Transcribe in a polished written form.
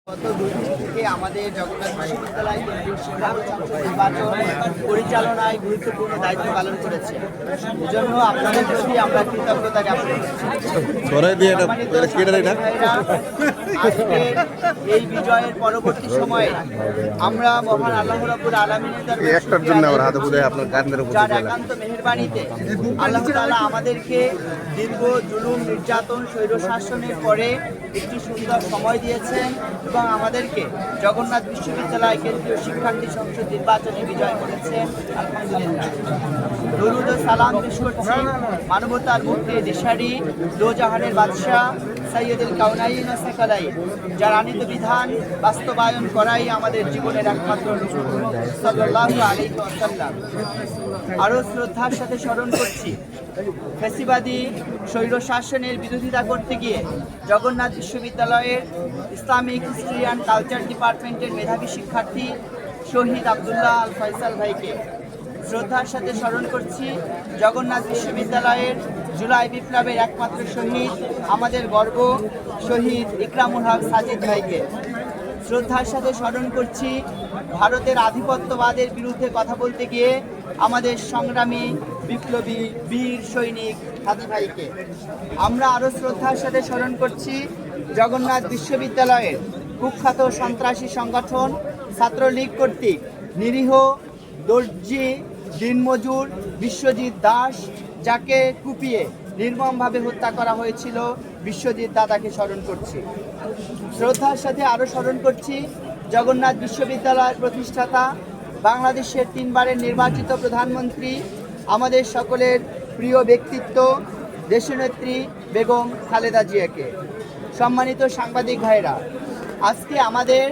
গত 2 দিন থেকে আমাদের জগন্নাথ বিশ্ববিদ্যালয় কেন্দ্রীয় শিক্ষা সংসদ নির্বাচন পরিচালনায় গুরুত্বপূর্ণ দায়িত্ব পালন করেছে। এজন্য আপনাদের প্রতি আমরা কৃতজ্ঞতা জ্ঞাপন করছি। আজকে এই বিজয়ের পরবর্তী সময়ে আমরা মহান আল্লাহ রাব্বুল আলামিনের যার একান্ত মেহেরবানিতে আল্লাহ তাআলা আমাদেরকে দীর্ঘ জুলুম নির্যাতন স্বৈরশাসনের পরে একটি সুন্দর সময় দিয়েছেন এবং আমাদেরকে জগন্নাথ বিশ্ববিদ্যালয় কেন্দ্রীয় শিক্ষার্থী সংসদ নির্বাচনে বিজয় করেছেন। আলহামদুলিল্লাহ, দরুদ ও সালাম পেশ করছি মানবতার মুক্তি দিশারি দোজাহানের বাদশাহ সৈয়দুল কাউনাইন ও সাকালাইন, যার আনিত বিধান বাস্তবায়ন করাই আমাদের জীবনের একমাত্র লক্ষ্য সাল্লাল্লাহু আলাইহি ওয়াসাল্লাম। আরও শ্রদ্ধার সাথে স্মরণ করছি ফ্যাসিবাদী স্বৈরশাসনের বিরোধিতা করতে গিয়ে জগন্নাথ বিশ্ববিদ্যালয়ের ইসলামিক হিস্ট্রি অ্যান্ড কালচার ডিপার্টমেন্টের মেধাবী শিক্ষার্থী শহীদ আবদুল্লাহ আল ফয়সাল ভাইকে। শ্রদ্ধার সাথে স্মরণ করছি জগন্নাথ বিশ্ববিদ্যালয়ের জুলাই বিপ্লবের একমাত্র শহীদ, আমাদের গর্ব শহীদ ইকরামুল হক সাজিদ ভাইকে। শ্রদ্ধার সাথে স্মরণ করছি ভারতের আধিপত্যবাদের বিরুদ্ধে কথা বলতে গিয়ে আমাদের সংগ্রামী বিপ্লবী বীর সৈনিক হাদি ভাইকে। আমরা আরও শ্রদ্ধার সাথে স্মরণ করছি জগন্নাথ বিশ্ববিদ্যালয়ের কুখ্যাত সন্ত্রাসী সংগঠন ছাত্রলীগ কর্তৃক নিরীহ দর্জি দিনমজুর বিশ্বজিৎ দাস, যাকে কুপিয়ে নির্মমভাবে হত্যা করা হয়েছিল, বিশ্বজিৎ দাদাকে স্মরণ করছি। শ্রদ্ধার সাথে আরও স্মরণ করছি জগন্নাথ বিশ্ববিদ্যালয়ের প্রতিষ্ঠাতা, বাংলাদেশের 3 বারের নির্বাচিত প্রধানমন্ত্রী, আমাদের সকলের প্রিয় ব্যক্তিত্ব দেশনেত্রী বেগম খালেদা জিয়াকে। সম্মানিত সাংবাদিক ভাইরা, আজকে আমাদের